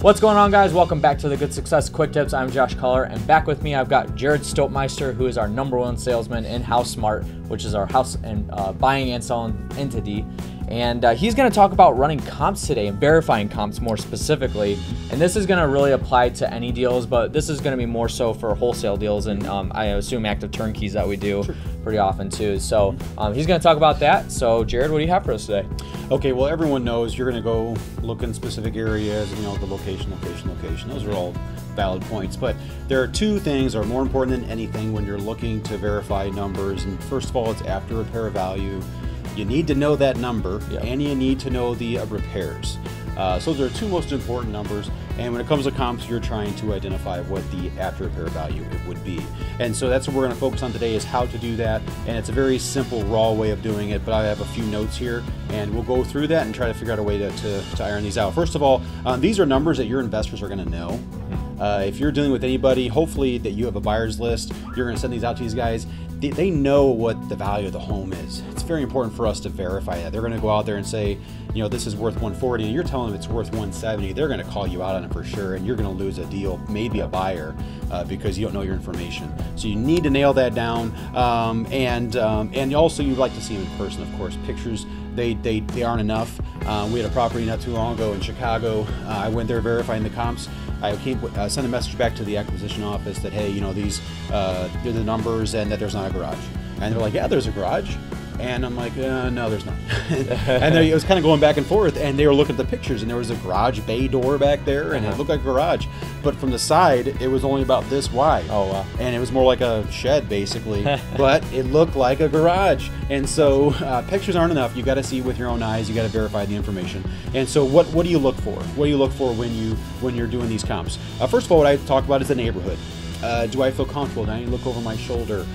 What's going on, guys? Welcome back to the Good Success Quick Tips. I'm Josh Culler, and back with me I've got Jared Stoltmeister, who is our #1 salesman in House Smart, which is our house and buying and selling entity. And he's going to talk about running comps today and verifying comps more specifically. And this is going to really apply to any deals, but this is going to be more so for wholesale deals and I assume active turnkeys that we do pretty often too. So he's going to talk about that. So Jared, what do you have for us today? Okay, well, everyone knows you're going to go look in specific areas, you know, the location. Those are all valid points. But there are two things that are more important than anything when you're looking to verify numbers. And first of all, it's after repair value. You need to know that number, and you need to know the repairs. So those are the two most important numbers. And when it comes to comps, you're trying to identify what the after repair value it would be. And so that's what we're going to focus on today, is how to do that. And it's a very simple, raw way of doing it, but I have a few notes here, and we'll go through that and try to figure out a way to iron these out. First of all, these are numbers that your investors are going to know. If you're dealing with anybody, hopefully that you have a buyer's list, you're going to send these out to these guys. They know what the value of the home is. It's very important for us to verify that. They're going to go out there and say, you know, this is worth 140, and you're telling them it's worth 170. They're going to call you out on it for sure, and you're going to lose a deal, maybe a buyer, because you don't know your information. So you need to nail that down, and also you'd like to see them in person, of course. Pictures, they aren't enough. We had a property not too long ago in Chicago. I went there verifying the comps. I sent a message back to the acquisition office that, hey, you know, these they're the numbers and that there's not a garage. And they're like, yeah, there's a garage. And I'm like, no, there's not. And it was kind of going back and forth, and they were looking at the pictures, and there was a garage bay door back there, and it looked like a garage. But from the side, it was only about this wide. Oh, wow. And it was more like a shed, basically. But it looked like a garage. And so pictures aren't enough. You got to see with your own eyes. You got to verify the information. And so what do you look for? What do you look for when you're doing these comps? First of all, what I talk about is the neighborhood. Do I feel comfortable? Do I need to look over my shoulder?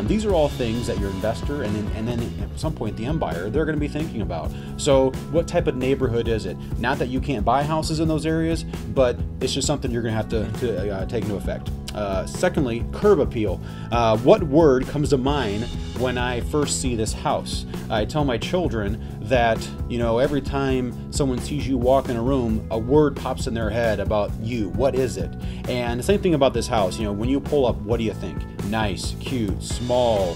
These are all things that your investor and then at some point the end buyer, they're going to be thinking about. So what type of neighborhood is it? Not that you can't buy houses in those areas, but it's just something you're going to have to take into effect. Secondly, curb appeal. What word comes to mind when I first see this house? I tell my children that, you know, every time someone sees you walk in a room, a word pops in their head about you. What is it? And the same thing about this house. You know, when you pull up, what do you think? Nice, cute, small,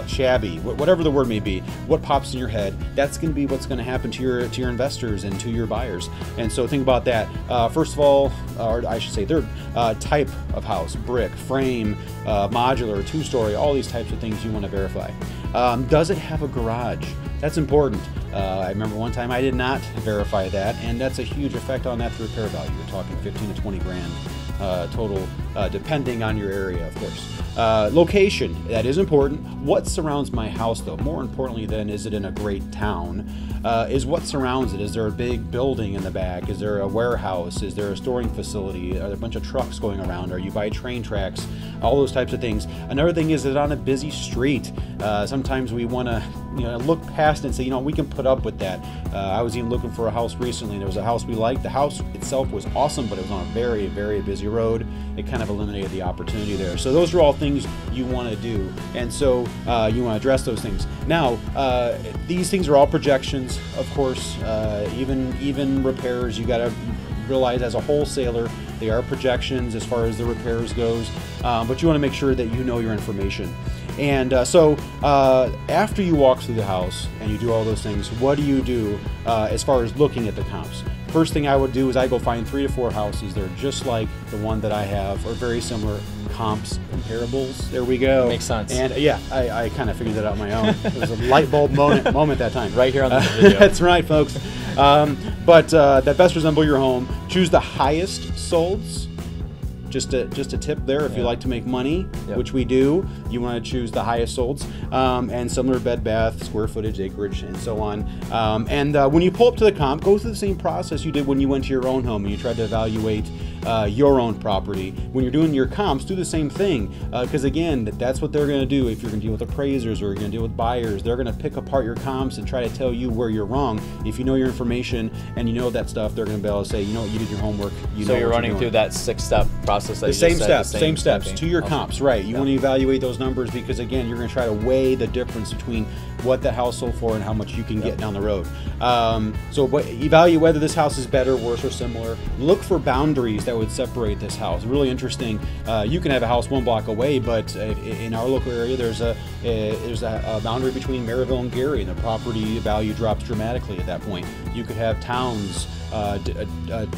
shabby, whatever the word may be, what pops in your head, that's going to be what's going to happen to your investors and to your buyers. And so think about that. First of all, or I should say third, type of house, brick, frame, modular, two-story, all these types of things you want to verify. Does it have a garage? That's important. I remember one time I did not verify that, and that's a huge effect on that repair value. You're talking 15 to 20 grand total, depending on your area, of course. Location, that is important. What surrounds my house, though? More importantly than is it in a great town, is what surrounds it. Is there a big building in the back? Is there a warehouse? Is there a storing facility? Are there a bunch of trucks going around? Are you by train tracks? All those types of things. Another thing is it on a busy street? Sometimes we want to, you know, look past it and say, you know, we can put up with that. I was even looking for a house recently, and there was a house we liked. The house itself was awesome, but it was on a very, very busy road. It kind of eliminated the opportunity there. So those are all things you want to do, and so you want to address those things. Now, these things are all projections, of course. Even repairs, you got to realize as a wholesaler, they are projections as far as the repairs goes, but you want to make sure that you know your information. And so after you walk through the house and you do all those things, what do you do as far as looking at the comps? First thing I would do is I go find 3 to 4 houses that are just like the one that I have, or very similar comps, comparables. There we go. Makes sense. And yeah, I kind of figured that out on my own. It was a light bulb moment that time. Right here on the video. That's right, folks. That best resemble your home. Choose the highest solds. Just a tip there, if you like to make money, which we do, you want to choose the highest solds, and similar bed, bath, square footage, acreage, and so on. When you pull up to the comp, go through the same process you did when you went to your own home and you tried to evaluate your own property. When you're doing your comps, do the same thing, because again, that's what they're going to do. If you're going to deal with appraisers or you're going to deal with buyers, they're going to pick apart your comps and try to tell you where you're wrong. If you know your information and you know that stuff, they're going to be able to say, you know what, you did your homework. So you're running through that 6-step process that the you same just steps, said, same steps to your comps, right? You want to evaluate those numbers because again, you're going to try to weigh the difference between what the house sold for and how much you can get down the road. So evaluate whether this house is better, worse, or similar. Look for boundaries that would separate this house. Really interesting. You can have a house 1 block away, but in our local area, there's a boundary between Maryville and Gary, and the property value drops dramatically at that point. You could have towns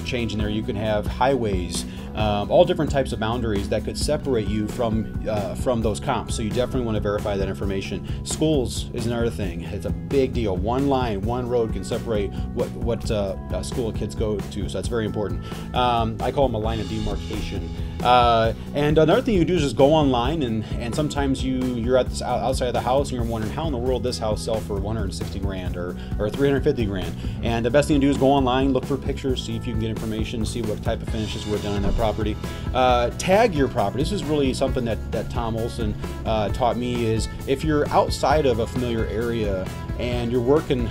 change in there. You can have highways, all different types of boundaries that could separate you from those comps. So you definitely want to verify that information. Schools is another thing. It's a big deal. One line, one road can separate what school kids go to. So that's very important. I call them a line of demarcation. And another thing you do is just go online, and sometimes you're at this outside of the house and you're wondering how in the world this house sell for 160 grand or 350 grand. And the best thing to do is go online, look for pictures, see if you can get information, see what type of finishes were done on that property. Tag your property. This is really something that Tom Olson taught me, is if you're outside of a familiar area and you're working,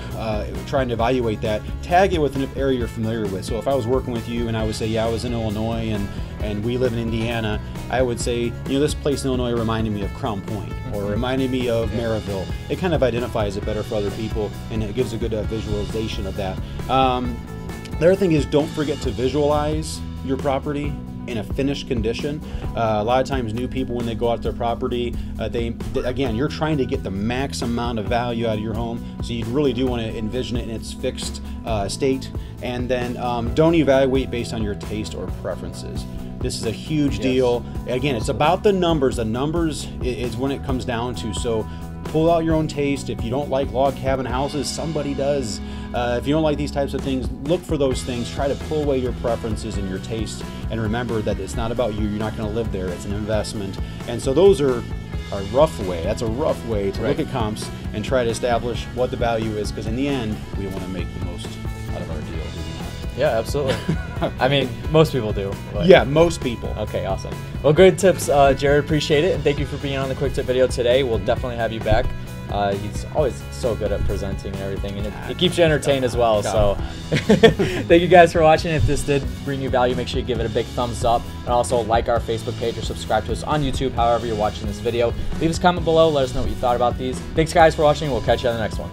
trying to evaluate that, tag it with an area you're familiar with. So if I was working with you and I would say, yeah, I was in Illinois and we live in Indiana, I would say, you know, this place in Illinois reminded me of Crown Point or reminded me of Maryville. It kind of identifies it better for other people, and it gives a good visualization of that. The other thing is, don't forget to visualize your property in a finished condition. A lot of times new people, when they go out to their property, again, you're trying to get the max amount of value out of your home, so you really do want to envision it in its fixed state. And then don't evaluate based on your taste or preferences. This is a huge deal. Again, it's about the numbers. The numbers is when it comes down to. So pull out your own taste. If you don't like log cabin houses, somebody does. If you don't like these types of things, look for those things. Try to pull away your preferences and your tastes, and remember that it's not about you. You're not going to live there. It's an investment. And so those are a rough way. That's a rough way to look at comps and try to establish what the value is, because in the end, we want to make the most out of our deal. Yeah, absolutely. I mean, most people do. But. Yeah, most people. Okay, awesome. Well, good tips, Jared. Appreciate it, and thank you for being on the Quick Tip video today. We'll definitely have you back. He's always so good at presenting and everything, and it keeps you entertained as well. So thank you guys for watching. If this did bring you value, make sure you give it a big thumbs up, and also like our Facebook page or subscribe to us on YouTube, however you're watching this video. Leave us a comment below. Let us know what you thought about these. Thanks, guys, for watching. We'll catch you on the next one.